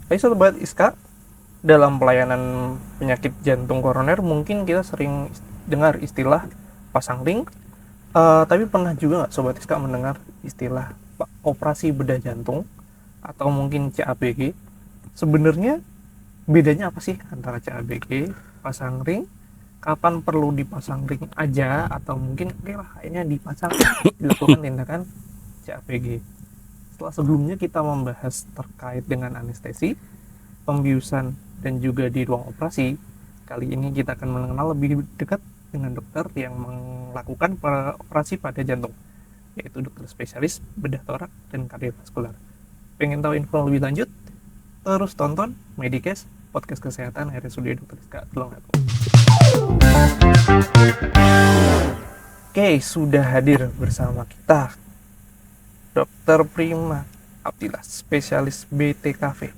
Tapi Sobat Iska, dalam pelayanan penyakit jantung koroner mungkin kita sering dengar istilah pasang ring. Tapi pernah juga nggak Sobat Iska mendengar istilah operasi bedah jantung atau mungkin CABG? Sebenarnya bedanya apa sih antara CABG, pasang ring, kapan perlu dipasang ring aja, atau mungkin oke lah kayaknya dipasang dilakukan tindakan CABG. Setelah sebelumnya kita membahas terkait dengan anestesi, pembiusan, dan juga di ruang operasi, kali ini kita akan mengenal lebih dekat dengan dokter yang melakukan operasi pada jantung, yaitu dokter spesialis bedah torak dan kardiovaskular. Pengen tahu info lebih lanjut? Terus tonton Medicast, podcast kesehatan RSUD Dr. Iska Tulungagung. Oke, sudah hadir bersama kita Dr. Prima Aptila, spesialis BTKV.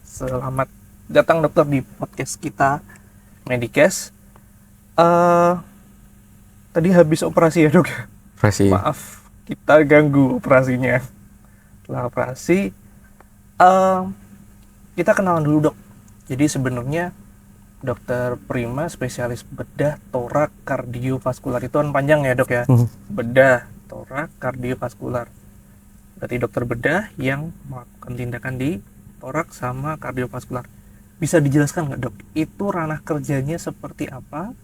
Selamat datang dokter di podcast kita Medicast. Tadi habis operasi ya dok? Operasi. Maaf, kita ganggu operasinya. Setelah operasi, kita kenalan dulu dok. Jadi sebenarnya dokter Prima spesialis bedah, torak, kardiovaskular, itu kan panjang ya dok ya. Bedah, torak, kardiovaskular. Berarti dokter bedah yang melakukan tindakan di torak sama kardiovaskular. Bisa dijelaskan nggak dok, itu ranah kerjanya seperti apa?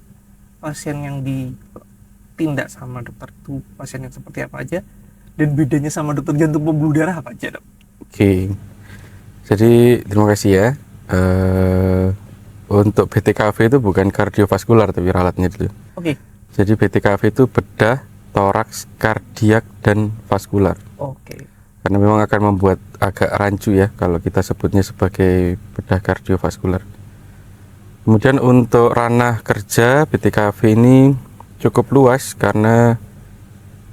Pasien yang ditindak sama dokter itu pasien yang seperti apa aja? Dan bedanya sama dokter jantung pembuluh darah apa aja dok? Oke. Jadi terima kasih ya. Untuk BTKV itu bukan kardiovaskular tapi ralatnya dulu. Oke. Jadi BTKV itu bedah, toraks, kardiak, dan vaskular. Oke. Karena memang akan membuat agak rancu ya kalau kita sebutnya sebagai bedah kardiovaskular. Kemudian untuk ranah kerja BTKV ini cukup luas karena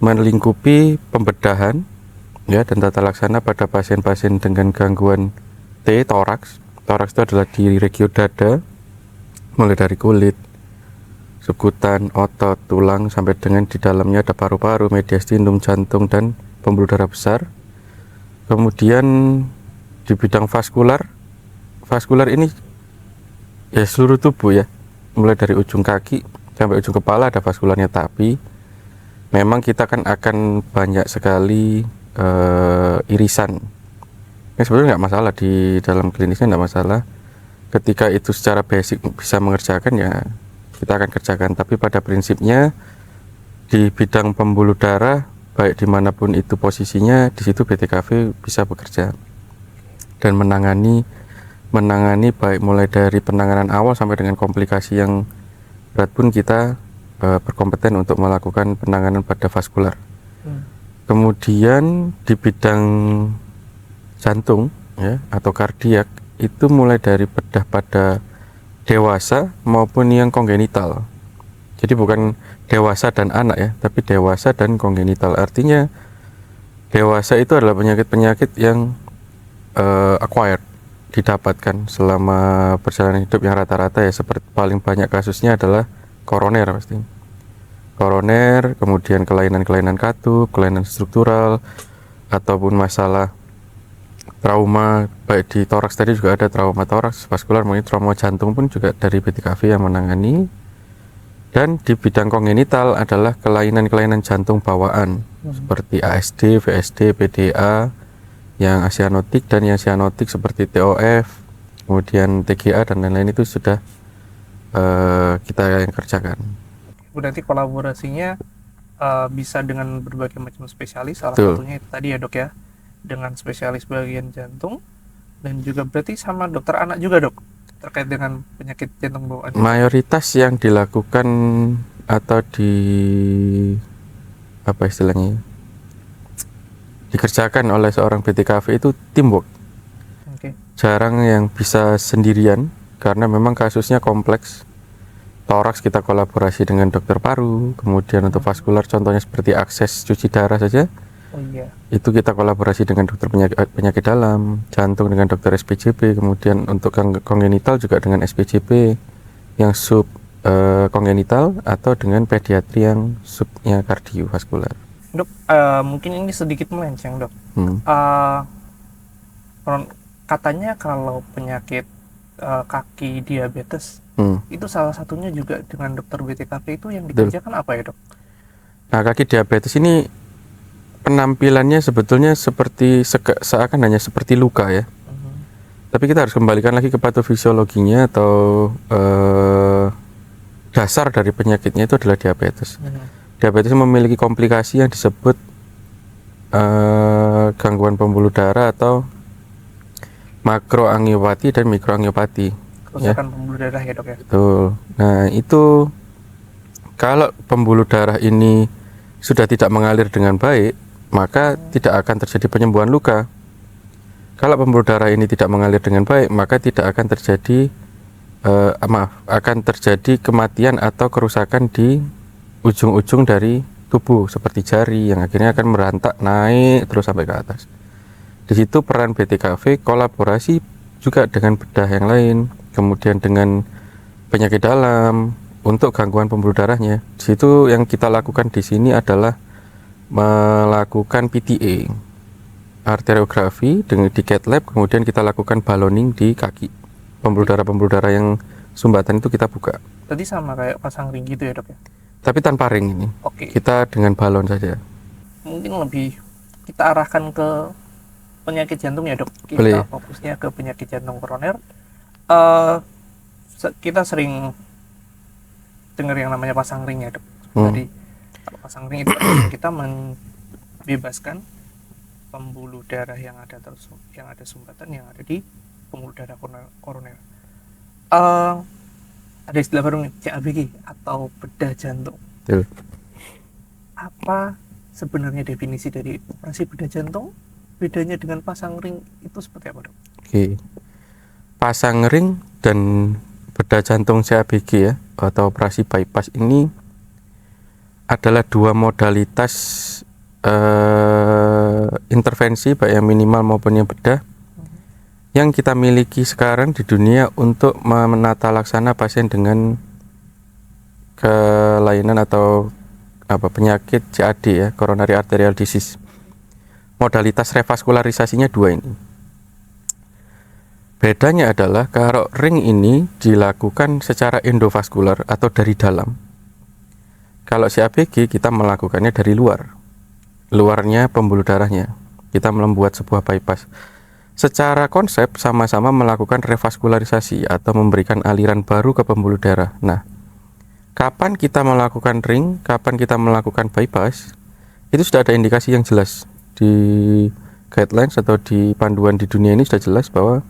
melingkupi pembedahan ya dan tata laksana pada pasien-pasien dengan gangguan toraks. Toraks itu adalah di regio dada, mulai dari kulit, subkutan, otot, tulang, sampai dengan di dalamnya ada paru-paru, mediastinum, jantung, dan pembuluh darah besar. Kemudian di bidang vaskular ini ya seluruh tubuh ya, mulai dari ujung kaki sampai ujung kepala ada vaskularnya, tapi memang kita kan akan banyak sekali irisan. Sebenarnya nggak masalah, di dalam klinisnya nggak masalah. Ketika itu secara basic bisa mengerjakan ya kita akan kerjakan. Tapi pada prinsipnya di bidang pembuluh darah baik dimanapun itu posisinya, di situ BTKV bisa bekerja dan menangani baik mulai dari penanganan awal sampai dengan komplikasi yang berat pun kita berkompeten untuk melakukan penanganan pada vaskular. Kemudian di bidang jantung ya atau kardiak itu mulai dari bedah pada dewasa maupun yang kongenital. Jadi bukan dewasa dan anak ya, tapi dewasa dan kongenital. Artinya dewasa itu adalah penyakit-penyakit yang acquired, didapatkan selama perjalanan hidup yang rata-rata ya, seperti paling banyak kasusnya adalah koroner pasti. Koroner, kemudian kelainan-kelainan katup, kelainan struktural, ataupun masalah trauma, baik di toraks tadi juga ada trauma toraks, vaskular, maupun trauma jantung pun juga dari BTKV yang menangani. Dan di bidang kongenital adalah kelainan-kelainan jantung bawaan seperti ASD, VSD, PDA, yang asianotik dan yang sianotik seperti TOF, kemudian TGA dan lain-lain itu sudah kita yang kerjakan. Berarti kolaborasinya bisa dengan berbagai macam spesialis, salah Betul. satunya itu tadi ya dok ya, dengan spesialis bagian jantung, dan juga berarti sama dokter anak juga dok, terkait dengan penyakit jantung bawaan. Mayoritas yang dilakukan atau dikerjakan oleh seorang BTKV itu teamwork. Jarang yang bisa sendirian karena memang kasusnya kompleks. Toraks kita kolaborasi dengan dokter paru, kemudian untuk vaskular contohnya seperti akses cuci darah saja. Itu kita kolaborasi dengan dokter penyakit dalam, jantung dengan dokter SPJP, kemudian untuk kongenital juga dengan SPJP yang sub kongenital atau dengan pediatri yang subnya kardiovaskular. Dok, mungkin ini sedikit melenceng dok. katanya kalau penyakit kaki diabetes itu salah satunya juga dengan dokter BTKV itu yang dikerjakan apa ya dok? Nah, kaki diabetes ini penampilannya sebetulnya seperti seakan hanya seperti luka ya. Tapi kita harus kembalikan lagi ke patofisiologinya atau dasar dari penyakitnya itu adalah diabetes. Diabetes memiliki komplikasi yang disebut gangguan pembuluh darah atau makroangiopati dan mikroangiopati. Kerusakan pembuluh darah ya dok ya? Betul. Nah itu kalau pembuluh darah ini sudah tidak mengalir dengan baik, maka tidak akan terjadi penyembuhan luka. Kalau pembuluh darah ini tidak mengalir dengan baik, maka tidak akan terjadi akan terjadi kematian atau kerusakan di ujung-ujung dari tubuh seperti jari yang akhirnya akan merantak naik terus sampai ke atas. Di situ peran BTKV kolaborasi juga dengan bedah yang lain, kemudian dengan penyakit dalam untuk gangguan pembuluh darahnya. Di situ yang kita lakukan di sini adalah melakukan PTA, arteriografi dengan di cath lab, kemudian kita lakukan balloning di kaki. Pembuluh darah yang sumbatan itu kita buka. Tadi sama kayak pasang ring gitu ya dok ya? Tapi tanpa ring ini. Oke. Kita dengan balon saja. Mungkin lebih kita arahkan ke penyakit jantung ya dok. Kita Boleh. fokusnya ke penyakit jantung koroner. Kita sering dengar yang namanya pasang ring ya dok. Jadi kalau pasang ring itu kita membebaskan pembuluh darah yang ada sumbatan yang ada di pembuluh darah koroner. Ada istilah baru nih, CABG atau bedah jantung. Betul. Apa sebenarnya definisi dari operasi bedah jantung? Bedanya dengan pasang ring itu seperti apa dok? Oke. Pasang ring dan bedah jantung CABG ya atau operasi bypass ini adalah dua modalitas intervensi baik yang minimal maupun yang bedah yang kita miliki sekarang di dunia untuk menata laksana pasien dengan kelainan atau penyakit CAD ya, coronary arterial disease. Modalitas revaskularisasinya dua ini. Bedanya adalah kalau ring ini dilakukan secara endovaskular atau dari dalam. Kalau CABG kita melakukannya dari luar. Luarnya pembuluh darahnya. Kita membuat sebuah bypass. Secara konsep sama-sama melakukan revaskularisasi atau memberikan aliran baru ke pembuluh darah. Nah, kapan kita melakukan ring, kapan kita melakukan bypass, itu sudah ada indikasi yang jelas di guidelines atau di panduan di dunia ini sudah jelas bahwa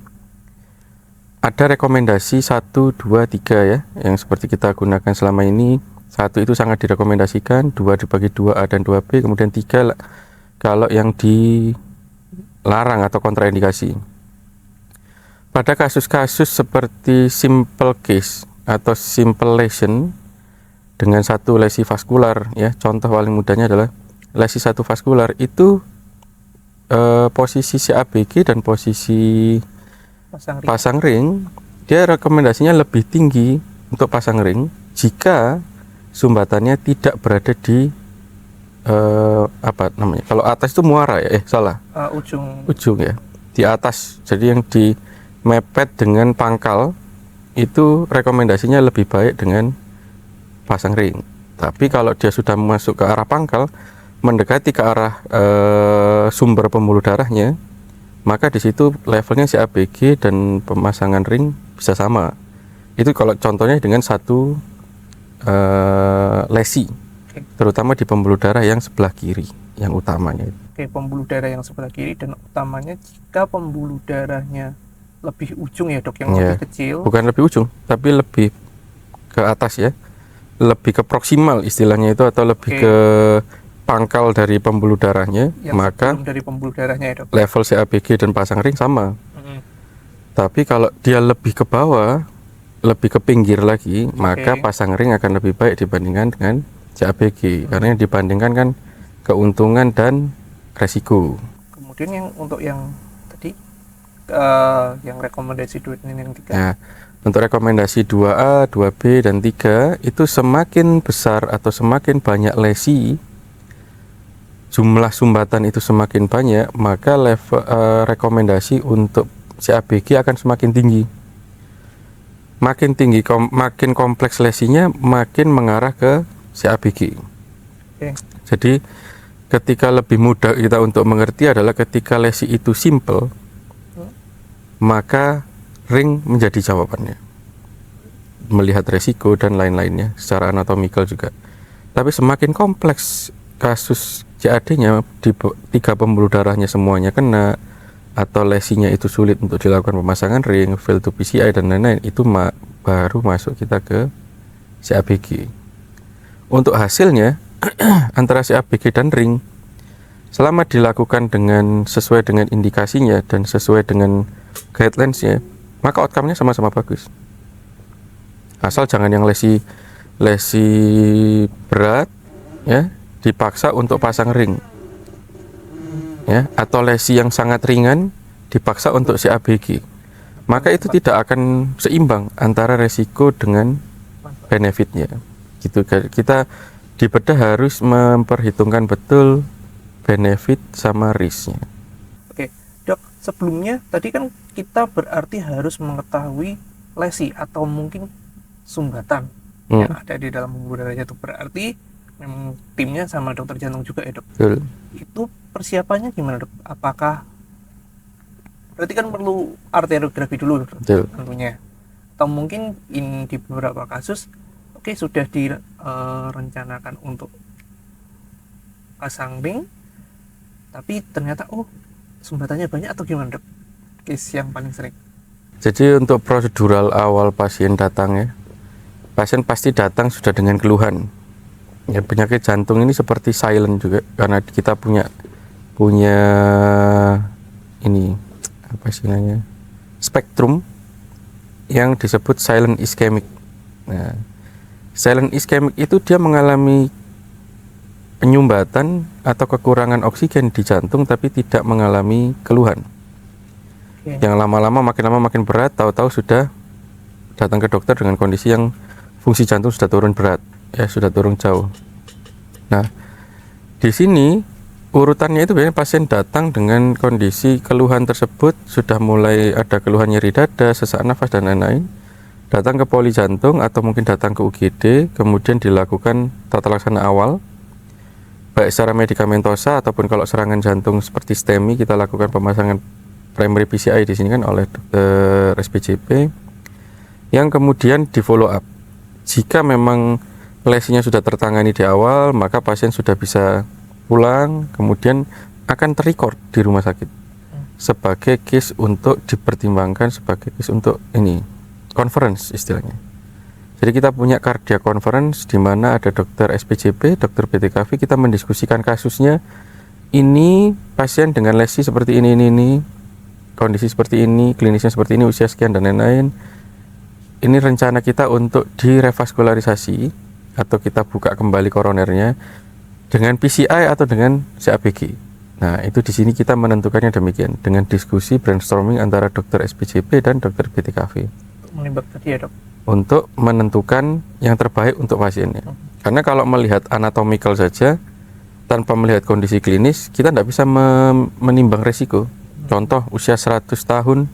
ada rekomendasi 1, 2, 3 ya, yang seperti kita gunakan selama ini. 1 itu sangat direkomendasikan, 2 dibagi 2A dan 2B, kemudian 3 kalau yang dilarang atau kontraindikasi. Pada kasus-kasus seperti simple case atau simple lesion dengan satu lesi vaskular ya, contoh paling mudahnya adalah lesi satu vaskular itu posisi CABG dan posisi pasang ring dia rekomendasinya lebih tinggi untuk pasang ring jika sumbatannya tidak berada di kalau atas itu muara ya ujung ya di atas, jadi yang di mepet dengan pangkal itu rekomendasinya lebih baik dengan pasang ring. Tapi kalau dia sudah masuk ke arah pangkal mendekati ke arah sumber pembuluh darahnya, maka di situ levelnya CABG dan pemasangan ring bisa sama. Itu kalau contohnya dengan satu lesi, terutama di pembuluh darah yang sebelah kiri, yang utamanya. Oke, pembuluh darah yang sebelah kiri dan utamanya jika pembuluh darahnya lebih ujung ya dok, yang lebih kecil. Bukan lebih ujung, tapi lebih ke atas ya, lebih ke proksimal istilahnya itu, atau lebih ke pangkal dari pembuluh darahnya, yang maka dari pembuluh darahnya ya, dok, level CABG dan pasang ring sama. Tapi kalau dia lebih ke bawah, lebih ke pinggir lagi, maka pasang ring akan lebih baik dibandingkan dengan CABG, karena yang dibandingkan kan keuntungan dan resiko. Kemudian yang untuk yang tadi yang rekomendasi 2 dan yang 3. Nah, untuk rekomendasi 2A, 2B dan 3 itu semakin besar atau semakin banyak lesi, jumlah sumbatan itu semakin banyak, maka level rekomendasi untuk CABG akan semakin tinggi. Makin tinggi, makin kompleks lesinya, makin mengarah ke CABG. Oke. Jadi ketika lebih mudah kita untuk mengerti adalah ketika lesi itu simple, maka ring menjadi jawabannya. Melihat resiko dan lain-lainnya secara anatomikal juga. Tapi semakin kompleks kasus CAD-nya, di 3 pembuluh darahnya semuanya kena, atau lesinya itu sulit untuk dilakukan pemasangan ring, fail to PCI dan lain-lain, itu baru masuk kita ke CABG. Untuk hasilnya antara CABG dan ring, selama dilakukan sesuai dengan indikasinya dan sesuai dengan guidelines-nya, maka outcome-nya sama-sama bagus. Asal jangan yang lesi berat ya dipaksa untuk pasang ring, ya, atau lesi yang sangat ringan dipaksa untuk CABG, maka itu tidak akan seimbang antara resiko dengan benefitnya. Gitu, kita di bedah harus memperhitungkan betul benefit sama risknya. Oke, Dok, sebelumnya tadi kan kita berarti harus mengetahui lesi atau mungkin sumbatan yang ada di dalam pembuluh darah jantung. Berarti memang timnya sama dokter jantung juga ya, Dok? Betul. Itu persiapannya gimana, Dok? Apakah berarti kan perlu arteriografi dulu, Dok? Betul. Tentunya. Atau mungkin di beberapa kasus sudah direncanakan untuk pasang ring, tapi ternyata sumbatannya banyak, atau gimana, Dok? Case yang paling sering. Jadi untuk prosedural awal pasien datang ya, pasien pasti datang sudah dengan keluhan. Ya, penyakit jantung ini seperti silent juga, karena kita punya ini apa istilahnya, spektrum yang disebut silent ischemic. Nah, silent ischemic itu dia mengalami penyumbatan atau kekurangan oksigen di jantung tapi tidak mengalami keluhan. Yang lama-lama makin berat, tahu-tahu sudah datang ke dokter dengan kondisi yang fungsi jantung sudah turun berat, ya sudah turun jauh. Nah, di sini urutannya itu biasanya pasien datang dengan kondisi keluhan tersebut, sudah mulai ada keluhan nyeri dada, sesak nafas dan lain-lain. Datang ke poli jantung atau mungkin datang ke UGD, kemudian dilakukan tata laksana awal, baik secara medikamentosa ataupun kalau serangan jantung seperti STEMI kita lakukan pemasangan primary PCI di sini kan oleh dokter SPJP, yang kemudian di follow up. Jika memang lesinya sudah tertangani di awal, maka pasien sudah bisa pulang, kemudian akan terrecord di rumah sakit sebagai case untuk dipertimbangkan sebagai case untuk ini conference istilahnya. Jadi kita punya cardiac conference di mana ada dokter SPJP, dokter BTKV, kita mendiskusikan kasusnya. Ini pasien dengan lesi seperti ini, kondisi seperti ini, klinisnya seperti ini, usia sekian dan lain-lain. Ini rencana kita untuk direvaskularisasi atau kita buka kembali koronernya dengan PCI atau dengan CABG. Nah, itu di sini kita menentukannya demikian dengan diskusi brainstorming antara dokter SPJP dan dokter BTKV. Menimbang tadi ya, Dok, untuk menentukan yang terbaik untuk pasiennya. Karena kalau melihat anatomikal saja tanpa melihat kondisi klinis, kita tidak bisa menimbang resiko. Contoh usia 100 tahun,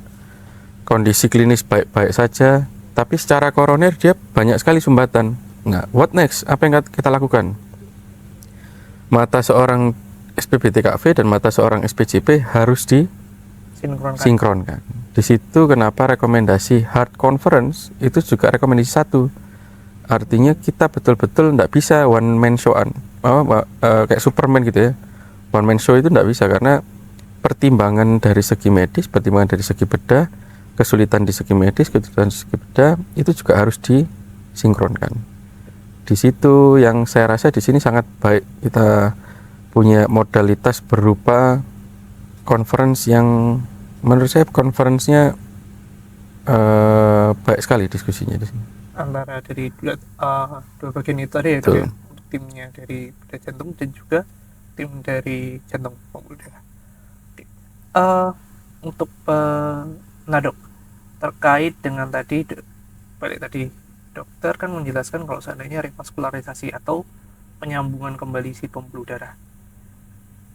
kondisi klinis baik-baik saja, tapi secara koroner dia banyak sekali sumbatan. Nah, what next? Apa yang kita lakukan? Mata seorang SPBTKV dan mata seorang SPJP harus disinkronkan. Di situ kenapa rekomendasi heart conference itu juga rekomendasi 1. Artinya kita betul-betul tidak bisa one man show-an, kayak Superman gitu ya. One man show itu tidak bisa karena pertimbangan dari segi medis, pertimbangan dari segi bedah, kesulitan di segi medis, kesulitan di segi bedah itu juga harus disinkronkan. Di situ yang saya rasa di sini sangat baik kita punya modalitas berupa conference yang menurut saya conference-nya baik sekali diskusinya di sini. Antara dari dua bagian itu tadi ya, Dok, ya? Untuk timnya dari bedah jantung dan juga tim dari jantung pembuluh darah. Untuk Dok, terkait dengan tadi dokter kan menjelaskan kalau seandainya revaskularisasi atau penyambungan kembali si pembuluh darah,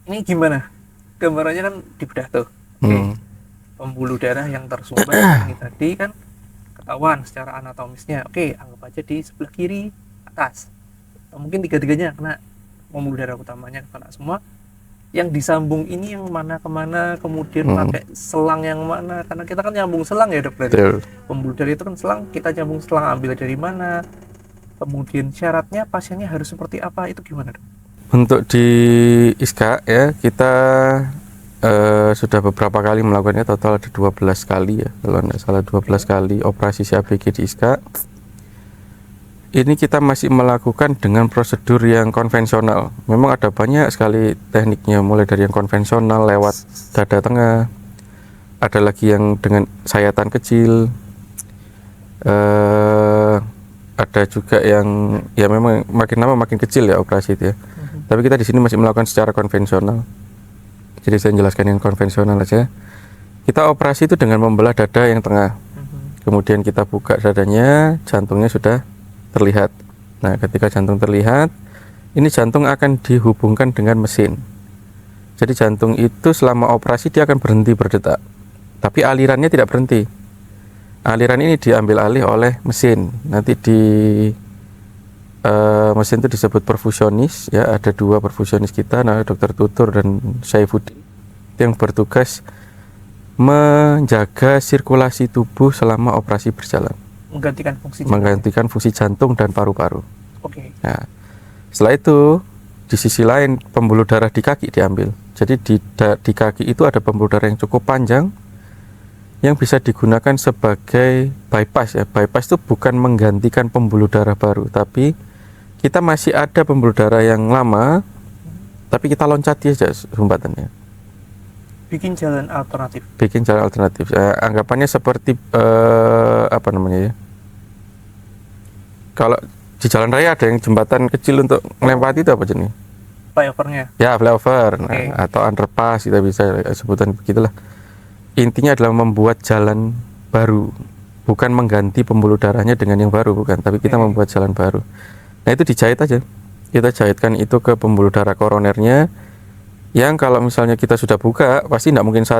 ini gimana gambarannya kan di bedah tuh. pembuluh darah yang tersumbat ini tadi kan ketahuan secara anatomisnya. Oke, anggap aja di sebelah kiri atas, atau mungkin tiga-tiganya kena, pembuluh darah utamanya kena semua. Yang disambung ini yang mana kemana, kemudian pakai selang yang mana, karena kita kan nyambung selang ya dok, berarti Betul. pembuluh darah itu kan selang, kita nyambung selang, ambil dari mana, kemudian syaratnya pasiennya harus seperti apa, itu gimana dok? Untuk di ISKA ya, kita sudah beberapa kali melakukannya, total ada 12 kali ya, kalau tidak salah 12 kali operasi CABG di ISKA. Ini kita masih melakukan dengan prosedur yang konvensional. Memang ada banyak sekali tekniknya, mulai dari yang konvensional lewat dada tengah, ada lagi yang dengan sayatan kecil, ada juga yang ya memang makin lama makin kecil ya operasi itu ya. Tapi kita di sini masih melakukan secara konvensional. Jadi saya jelaskan yang konvensional aja. Kita operasi itu dengan membelah dada yang tengah. Kemudian kita buka dadanya, jantungnya sudah terlihat. Nah, ketika jantung terlihat, ini jantung akan dihubungkan dengan mesin. Jadi jantung itu selama operasi dia akan berhenti berdetak. Tapi alirannya tidak berhenti. Aliran ini diambil alih oleh mesin. Nanti di mesin itu disebut perfusionis ya, ada 2 perfusionis kita, nah Dokter Tutur dan Saifuddin, yang bertugas menjaga sirkulasi tubuh selama operasi berjalan, menggantikan fungsi jantung dan paru-paru. Oke. Nah, setelah itu di sisi lain pembuluh darah di kaki diambil. Jadi di kaki itu ada pembuluh darah yang cukup panjang yang bisa digunakan sebagai bypass ya. Bypass itu bukan menggantikan pembuluh darah baru, tapi kita masih ada pembuluh darah yang lama, tapi kita loncati aja sumbatannya. Bikin jalan alternatif. Bikin jalan alternatif. Anggapannya seperti apa namanya ya? Kalau di jalan raya ada yang jembatan kecil untuk melewati itu apa jenis? Flyovernya. Ya, flyover. Nah, Okay. atau underpass kita bisa sebutan begitulah. Intinya adalah membuat jalan baru, bukan mengganti pembuluh darahnya dengan yang baru, bukan, tapi kita membuat jalan baru. Nah, itu dijahit aja. Kita jahitkan itu ke pembuluh darah koronernya, yang kalau misalnya kita sudah buka, pasti tidak mungkin 1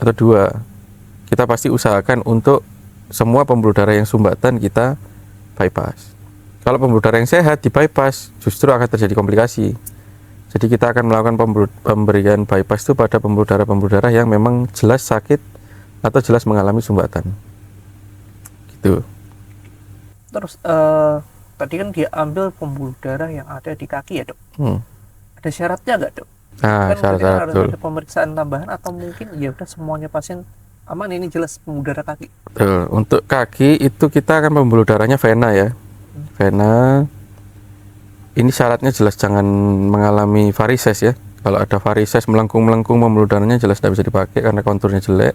atau 2. Kita pasti usahakan untuk semua pembuluh darah yang sumbatan kita bypass. Kalau pembuluh darah yang sehat di bypass, justru akan terjadi komplikasi. Jadi kita akan melakukan pemberian bypass itu pada pembuluh darah yang memang jelas sakit atau jelas mengalami sumbatan. Gitu. Terus tadi kan dia ambil pembuluh darah yang ada di kaki ya dok. Ada syaratnya nggak dok? Nah, Kan syarat-syarat harus ada pemeriksaan tambahan, atau mungkin ya udah semuanya pasien aman, ini jelas pembuluh darah kaki. Betul. Untuk kaki itu kita akan pembuluh darahnya vena ya. Vena. Ini syaratnya jelas jangan mengalami varises ya. Kalau ada varises melengkung-melengkung pembuluh darahnya jelas tidak bisa dipakai karena konturnya jelek.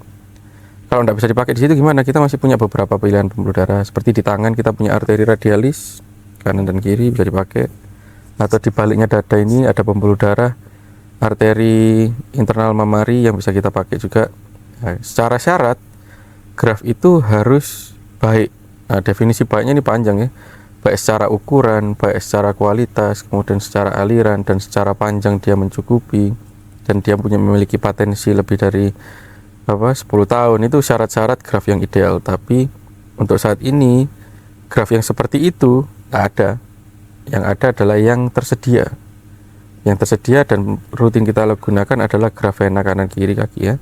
Kalau tidak bisa dipakai di situ gimana? Kita masih punya beberapa pilihan pembuluh darah. Seperti di tangan kita punya arteri radialis, kanan dan kiri bisa dipakai. Atau di baliknya dada ini ada pembuluh darah arteri internal mamari yang bisa kita pakai juga. Nah, secara syarat graf itu harus baik. Nah, definisi baiknya ini panjang ya. Baik secara ukuran, baik secara kualitas, kemudian secara aliran dan secara panjang dia mencukupi, dan dia memiliki potensi lebih dari 10 tahun. Itu syarat-syarat graf yang ideal. Tapi untuk saat ini graf yang seperti itu nggak ada. Yang ada adalah yang tersedia. Yang tersedia dan rutin kita gunakan adalah graf vena kanan kiri kaki ya.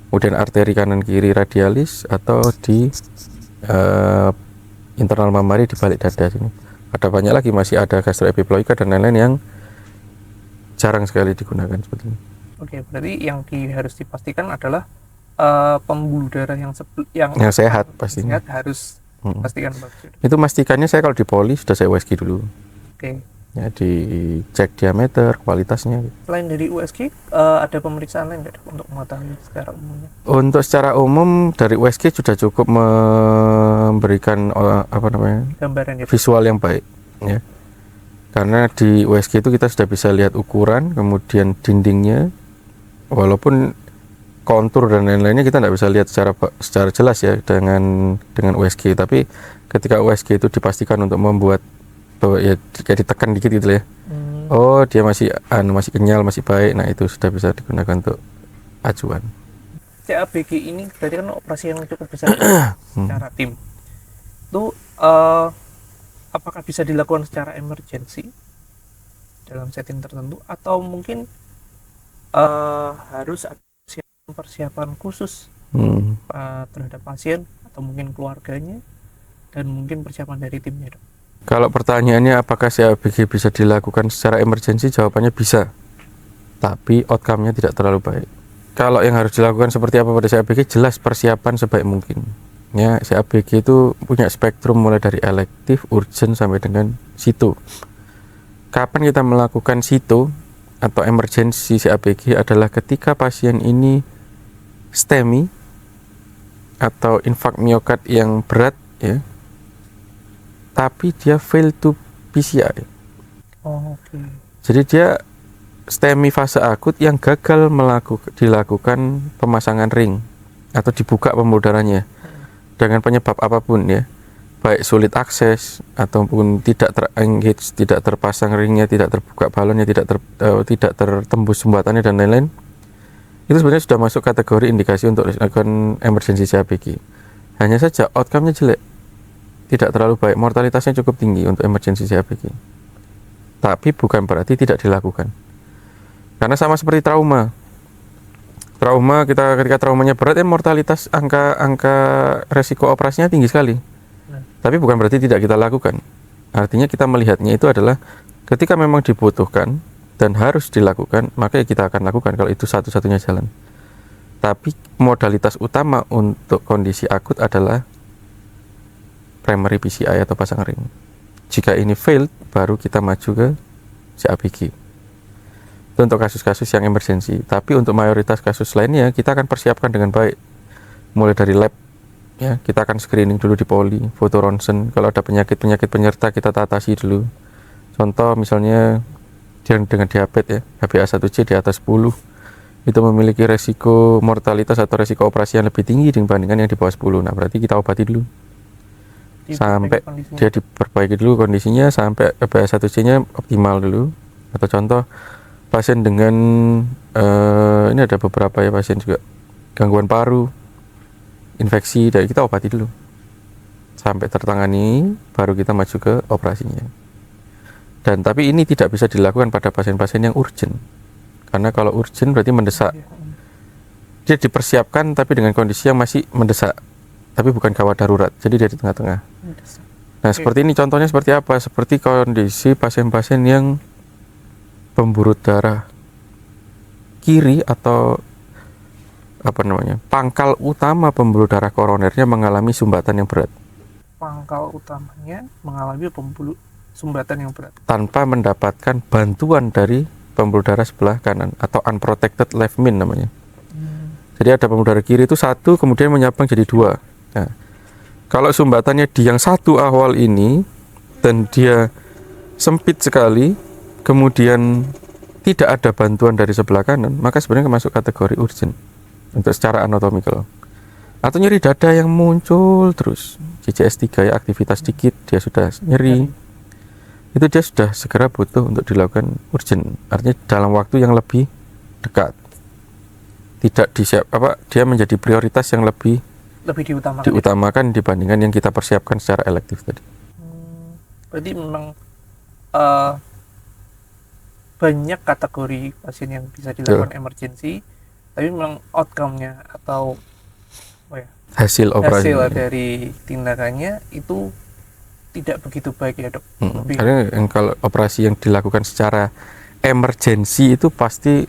Kemudian arteri kanan kiri radialis, atau di internal mamari di balik dada sini. Ada banyak lagi, masih ada gastroepiploika dan lain-lain yang jarang sekali digunakan seperti ini. Oke, berarti yang harus dipastikan adalah pembuluh darah yang sehat pastinya. Sehat harus pastikan bagus. Itu pastikannya saya kalau di poli sudah saya USG dulu. Oke. Ya, dicek diameter, kualitasnya. Selain dari USG, ada pemeriksaan lain nggak untuk mengetahui secara umumnya? Untuk secara umum dari USG sudah cukup memberikan Gambaran ya, visual yang baik ya. Karena di USG itu kita sudah bisa lihat ukuran, kemudian dindingnya, walaupun kontur dan lain-lainnya kita tidak bisa lihat secara jelas ya dengan USG, tapi ketika USG itu dipastikan untuk membuat ya kayak ditekan dikit gitu ya. Oh, dia masih kenyal, masih baik. Nah, itu sudah bisa digunakan untuk acuan. CABG ini berarti kan operasi yang cukup besar secara tim. Itu apakah bisa dilakukan secara emergency dalam setting tertentu, atau mungkin harus ada persiapan khusus terhadap pasien atau mungkin keluarganya, dan mungkin persiapan dari timnya, Dok? Kalau pertanyaannya apakah CABG bisa dilakukan secara emergensi, jawabannya bisa, tapi outcome-nya tidak terlalu baik. Kalau yang harus dilakukan seperti apa pada CABG, jelas persiapan sebaik mungkin. Ya, CABG itu punya spektrum mulai dari elektif, urgent sampai dengan situ. Kapan kita melakukan situ atau emergency CABG adalah ketika pasien ini STEMI atau infak miokard yang berat, ya, tapi dia fail to PCI. Oke. Jadi dia STEMI fase akut yang gagal dilakukan pemasangan ring atau dibuka pembuluh darahnya dengan penyebab apapun, ya, baik sulit akses ataupun tidak terengage, tidak terpasang ringnya, tidak terbuka balonnya, tidak tertembus jembatannya dan lain-lain. Itu sebenarnya sudah masuk kategori indikasi untuk dilakukan emergency CABG. Hanya saja outcome-nya jelek, tidak terlalu baik, mortalitasnya cukup tinggi untuk emergency CABG. Tapi bukan berarti tidak dilakukan. Karena sama seperti trauma. Trauma ketika traumanya berat, mortalitas angka resiko operasinya tinggi sekali. Tapi bukan berarti tidak kita lakukan. Artinya kita melihatnya itu adalah ketika memang dibutuhkan dan harus dilakukan, maka kita akan lakukan kalau itu satu-satunya jalan. Tapi modalitas utama untuk kondisi akut adalah primary PCI atau pasang ring. Jika ini failed, baru kita maju ke CABG. Itu untuk kasus-kasus yang emergensi. Tapi untuk mayoritas kasus lainnya kita akan persiapkan dengan baik. Mulai dari lab, ya, kita akan screening dulu di poli, foto ronsen. Kalau ada penyakit penyerta kita tatasi dulu. Contoh misalnya dengan diabetes, ya, HbA1c di atas 10 itu memiliki resiko mortalitas atau resiko operasi yang lebih tinggi dibandingkan yang di bawah 10. Nah, berarti kita obati dulu sampai dia diperbaiki dulu kondisinya sampai HbA1c-nya optimal dulu. Atau contoh pasien dengan ini ada beberapa, ya, pasien juga gangguan paru, infeksi, dari kita obati dulu sampai tertangani, baru kita maju ke operasinya. Dan tapi ini tidak bisa dilakukan pada pasien-pasien yang urgent, karena kalau urgent berarti mendesak. Dia dipersiapkan tapi dengan kondisi yang masih mendesak, tapi bukan gawat darurat, jadi dia di tengah-tengah. Nah, seperti ini contohnya seperti apa? Seperti kondisi pasien-pasien yang pembuluh darah kiri atau pangkal utama pembuluh darah koronernya mengalami sumbatan yang berat. Pangkal utamanya mengalami sumbatan yang berat tanpa mendapatkan bantuan dari pembuluh darah sebelah kanan atau unprotected left main namanya. Jadi ada pembuluh darah kiri itu satu, kemudian menyabang jadi dua. Nah, kalau sumbatannya di yang satu awal ini dan dia sempit sekali, kemudian tidak ada bantuan dari sebelah kanan, maka sebenarnya masuk kategori urgent untuk secara anatomikal. Atau nyeri dada yang muncul terus, JJS3, ya, aktivitas dikit dia sudah nyeri, itu dia sudah segera butuh untuk dilakukan urgent. Artinya dalam waktu yang lebih dekat, tidak dia menjadi prioritas yang lebih diutamakan dibandingkan yang kita persiapkan secara elektif tadi. Berarti memang banyak kategori pasien yang bisa dilakukan emergency, tapi memang outcome-nya atau hasil operasi dari tindakannya itu tidak begitu baik, ya, Dok. Karena kalau operasi yang dilakukan secara emergency itu pasti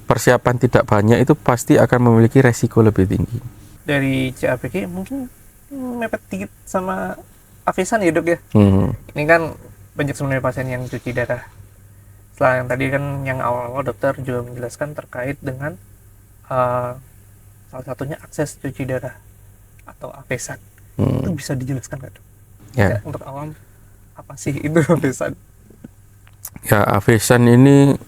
persiapan tidak banyak, itu pasti akan memiliki resiko lebih tinggi. Dari CABG mungkin mepet dikit sama Avesan, ya, Dok, ya. Ini kan banyak sebenarnya pasien yang cuci darah. Setelah yang tadi kan yang awal-awal dokter juga menjelaskan terkait dengan salah satunya akses cuci darah atau Avesan. Itu bisa dijelaskan nggak, Dok? Ya, untuk awam apa sih itu Avesan? Ya, Avesan ini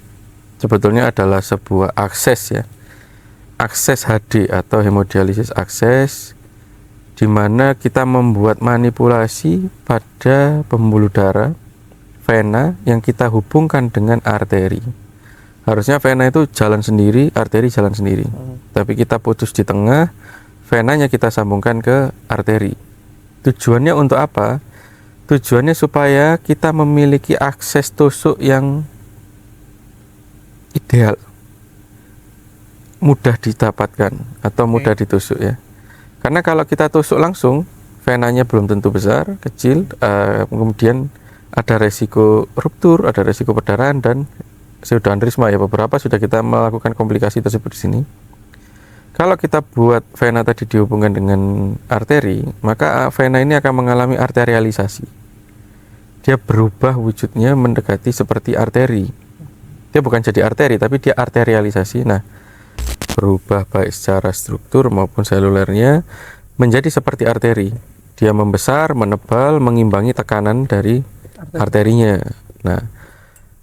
sebetulnya adalah sebuah akses, ya, akses HD atau hemodialisis akses, di mana kita membuat manipulasi pada pembuluh darah vena yang kita hubungkan dengan arteri. Harusnya vena itu jalan sendiri, arteri jalan sendiri. Tapi kita putus di tengah, venanya kita sambungkan ke arteri. Tujuannya untuk apa? Tujuannya supaya kita memiliki akses tusuk yang ideal, mudah didapatkan atau mudah ditusuk ya. Karena kalau kita tusuk langsung, venanya belum tentu besar, kecil, kemudian ada resiko ruptur, ada resiko perdarahan dan pseudoaneurisma ya. Beberapa sudah kita melakukan komplikasi tersebut di sini. Kalau kita buat vena tadi dihubungkan dengan arteri, maka vena ini akan mengalami arterialisasi. Dia berubah wujudnya mendekati seperti arteri. Dia bukan jadi arteri, tapi dia arterialisasi. Nah, berubah baik secara struktur maupun selulernya menjadi seperti arteri. Dia membesar, menebal, mengimbangi tekanan dari arterinya. Nah,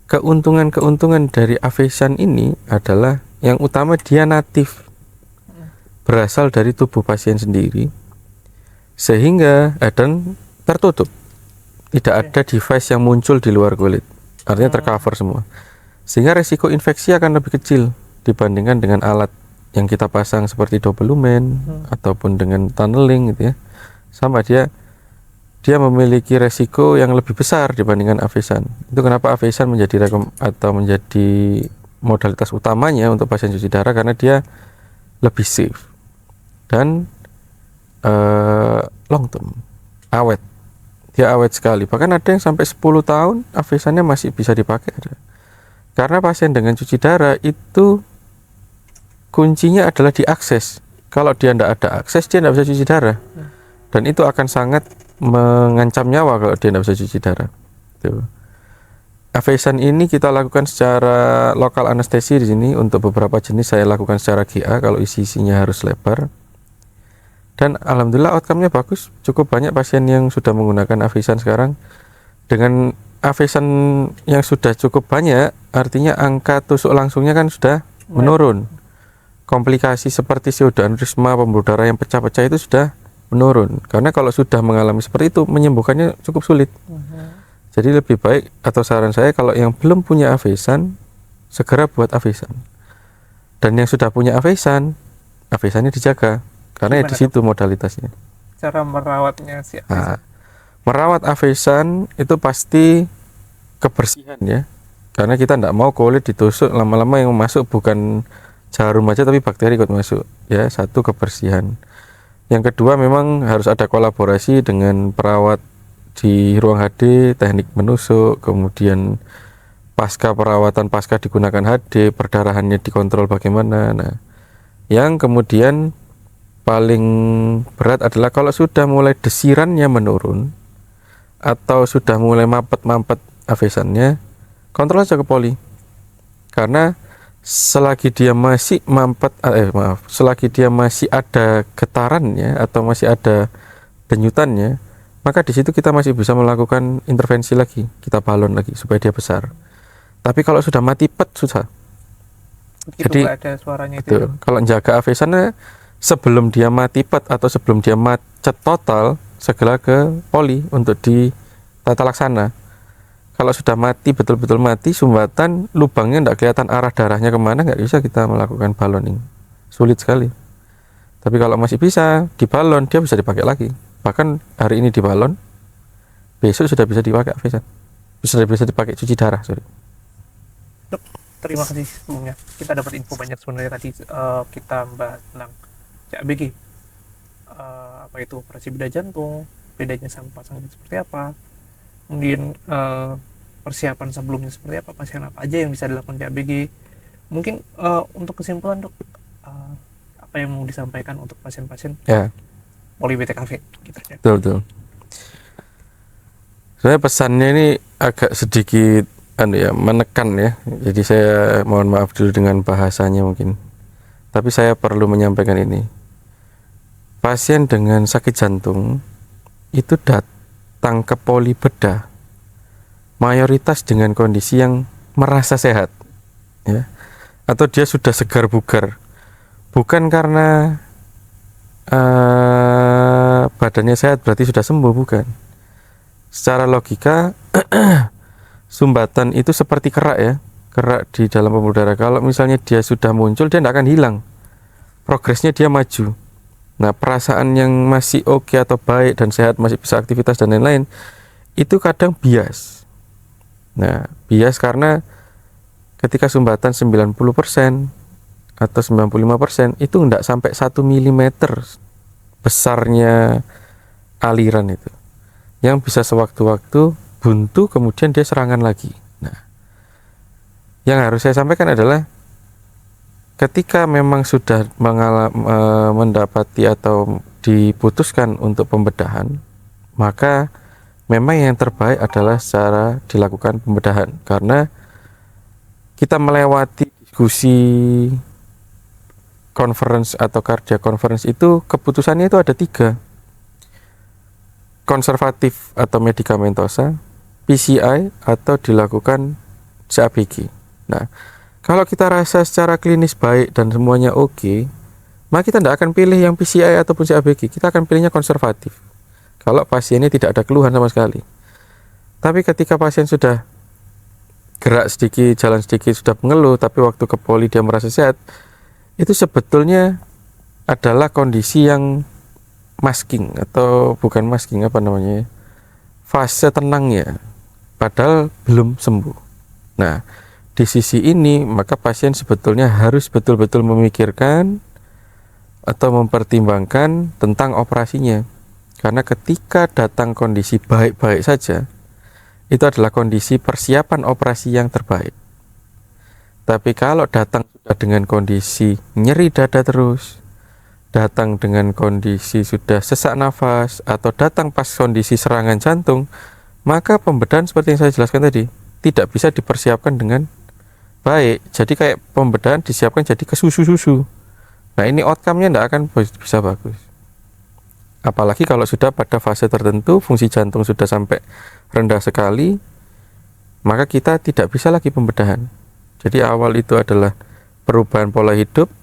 keuntungan-keuntungan dari Avesan ini adalah yang utama dia natif, berasal dari tubuh pasien sendiri, sehingga dan tertutup, tidak ada device yang muncul di luar kulit, artinya tercover semua, sehingga resiko infeksi akan lebih kecil dibandingkan dengan alat yang kita pasang seperti double lumen ataupun dengan tunneling gitu ya. Sama dia memiliki resiko yang lebih besar dibandingkan Avesan. Itu kenapa Avesan menjadi menjadi modalitas utamanya untuk pasien cuci darah, karena dia lebih safe dan long term, awet. Dia awet sekali. Bahkan ada yang sampai 10 tahun Avesannya masih bisa dipakai. Karena pasien dengan cuci darah itu kuncinya adalah diakses. Kalau dia tidak ada akses, dia tidak bisa cuci darah. Dan itu akan sangat mengancam nyawa kalau dia tidak bisa cuci darah. Tuh. Avesan ini kita lakukan secara lokal anestesi di sini. Untuk beberapa jenis saya lakukan secara GA kalau isi-isinya harus lebar. Dan alhamdulillah outcome-nya bagus. Cukup banyak pasien yang sudah menggunakan Avesan sekarang. Dengan Avesan yang sudah cukup banyak, artinya angka tusuk langsungnya kan sudah menurun. Komplikasi seperti pseudoaneurisma, pembuluh darah yang pecah-pecah itu sudah menurun. Karena kalau sudah mengalami seperti itu, menyembuhkannya cukup sulit. Jadi lebih baik, atau saran saya, kalau yang belum punya Avesan, segera buat Avesan. Dan yang sudah punya Avesan, Avesannya dijaga. Karena di situ modalitasnya. Cara merawatnya sih. Nah, merawat Avesan itu pasti kebersihan ya. Karena kita tidak mau kulit ditusuk, lama-lama yang masuk bukan jarum aja tapi bakteri ikut masuk. Ya, satu kebersihan. Yang kedua memang harus ada kolaborasi dengan perawat di ruang HD, teknik menusuk, kemudian pasca perawatan, pasca digunakan HD, perdarahannya dikontrol bagaimana. Nah, yang kemudian paling berat adalah kalau sudah mulai desirannya menurun atau sudah mulai mampet-mampet Avesannya, kontrol aja ke poli. Karena selagi dia masih mampet, selagi dia masih ada getarannya atau masih ada denyutannya, maka di situ kita masih bisa melakukan intervensi lagi, kita balon lagi supaya dia besar. Tapi kalau sudah mati pet susah. Jadi ada suaranya itu. Kalau jaga Avesannya sebelum dia mati pet atau sebelum dia macet total, segera ke poli untuk ditata laksana. Kalau sudah mati, betul-betul mati, sumbatan, lubangnya tidak kelihatan arah darahnya kemana, nggak bisa kita melakukan baloning. Sulit sekali. Tapi kalau masih bisa dibalon, dia bisa dipakai lagi. Bahkan hari ini dibalon, besok sudah bisa dipakai Avesan. Sudah bisa dipakai cuci darah. Dok, terima kasih sebelumnya. Kita dapat info banyak sebenarnya tadi. Kita bahas tentang CABG. Apa itu operasi bedah jantung, bedanya sama pasangan seperti apa. Kemudian persiapan sebelumnya seperti apa, pasien apa aja yang bisa dilakukan CABG. Mungkin untuk kesimpulan dok, apa yang mau disampaikan untuk pasien-pasien poli BTKV gitu ya. Betul. Saya pesannya ini agak sedikit menekan ya. Jadi saya mohon maaf dulu dengan bahasanya mungkin. Tapi saya perlu menyampaikan ini. Pasien dengan sakit jantung itu datang ke poli bedah mayoritas dengan kondisi yang merasa sehat ya, atau dia sudah segar bugar, bukan karena badannya sehat berarti sudah sembuh, bukan. Secara logika sumbatan itu seperti kerak ya, kerak di dalam pembuluh darah. Kalau misalnya dia sudah muncul, dia tidak akan hilang, progresnya dia maju. Nah, perasaan yang masih oke atau baik dan sehat, masih bisa aktivitas dan lain-lain, itu kadang bias. Nah, bias karena ketika sumbatan 90% atau 95% itu tidak sampai 1 mm besarnya aliran itu, yang bisa sewaktu-waktu buntu kemudian dia serangan lagi. Nah, yang harus saya sampaikan adalah ketika memang sudah mendapati atau diputuskan untuk pembedahan, maka memang yang terbaik adalah secara dilakukan pembedahan, karena kita melewati diskusi conference atau cardiac conference itu keputusannya itu ada 3: konservatif atau medikamentosa, PCI, atau dilakukan CABG. Nah, kalau kita rasa secara klinis baik dan semuanya oke, maka kita tidak akan pilih yang PCI ataupun CABG, kita akan pilihnya konservatif kalau pasiennya tidak ada keluhan sama sekali. Tapi ketika pasien sudah gerak sedikit, jalan sedikit, sudah mengeluh, tapi waktu ke poli dia merasa sehat, itu sebetulnya adalah kondisi yang masking, atau bukan masking, apa namanya, fase tenangnya, padahal belum sembuh. Nah, di sisi ini maka pasien sebetulnya harus betul-betul memikirkan atau mempertimbangkan tentang operasinya, karena ketika datang kondisi baik-baik saja, itu adalah kondisi persiapan operasi yang terbaik. Tapi kalau datang sudah dengan kondisi nyeri dada terus, datang dengan kondisi sudah sesak nafas, atau datang pas kondisi serangan jantung, maka pembedahan seperti yang saya jelaskan tadi tidak bisa dipersiapkan dengan baik. Jadi kayak pembedahan disiapkan jadi ke susu-susu. Nah, ini outcome-nya tidak akan bisa bagus. Apalagi kalau sudah pada fase tertentu, fungsi jantung sudah sampai rendah sekali, maka kita tidak bisa lagi pembedahan. Jadi awal itu adalah perubahan pola hidup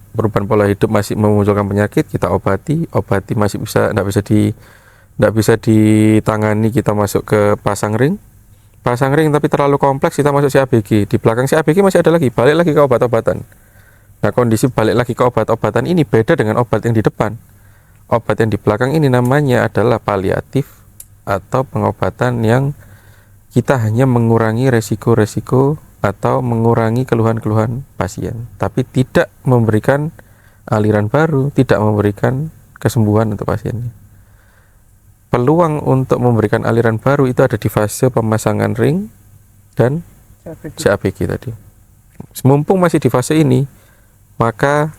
masih memunculkan penyakit, kita obati masih bisa, tidak bisa ditangani, kita masuk ke pasang ring tapi terlalu kompleks, kita masuk CABG. Di belakang CABG masih ada lagi, balik lagi ke obat-obatan. Nah, kondisi balik lagi ke obat-obatan ini beda dengan obat yang di depan. Obat yang di belakang ini namanya adalah paliatif, atau pengobatan yang kita hanya mengurangi resiko-resiko atau mengurangi keluhan-keluhan pasien, tapi tidak memberikan aliran baru, tidak memberikan kesembuhan untuk pasiennya. Peluang untuk memberikan aliran baru itu ada di fase pemasangan ring dan CABG tadi. Mumpung masih di fase ini, maka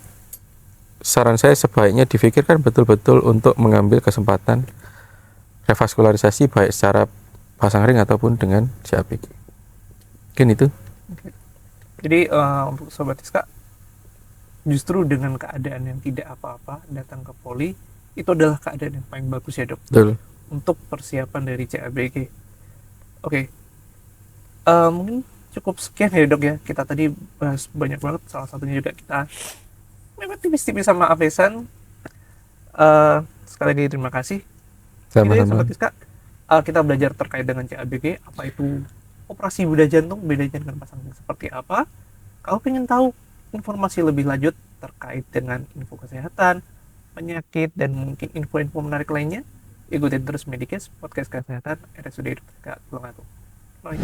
saran saya sebaiknya difikirkan betul-betul untuk mengambil kesempatan revaskularisasi, baik secara pasang ring ataupun dengan CABG. Mungkin itu. Jadi untuk Sobat Iska, justru dengan keadaan yang tidak apa-apa datang ke poli, itu adalah keadaan yang paling bagus ya, Dok. Betul. Untuk persiapan dari CABG. Oke. Mungkin cukup sekian ya, Dok ya. Kita tadi bahas banyak banget, salah satunya juga kita memang tipis-tipis sama Avesan. Sekali lagi terima kasih. Jadi Sobat Iska, kita belajar terkait dengan CABG, apa itu operasi bedah jantung, bedanya dengan pasang ring seperti apa. Kalau pengen tahu informasi lebih lanjut terkait dengan info kesehatan, penyakit, dan mungkin info-info menarik lainnya, ikutin terus Medicast, podcast kesehatan RSUD Dr. Tulungagung. Bye.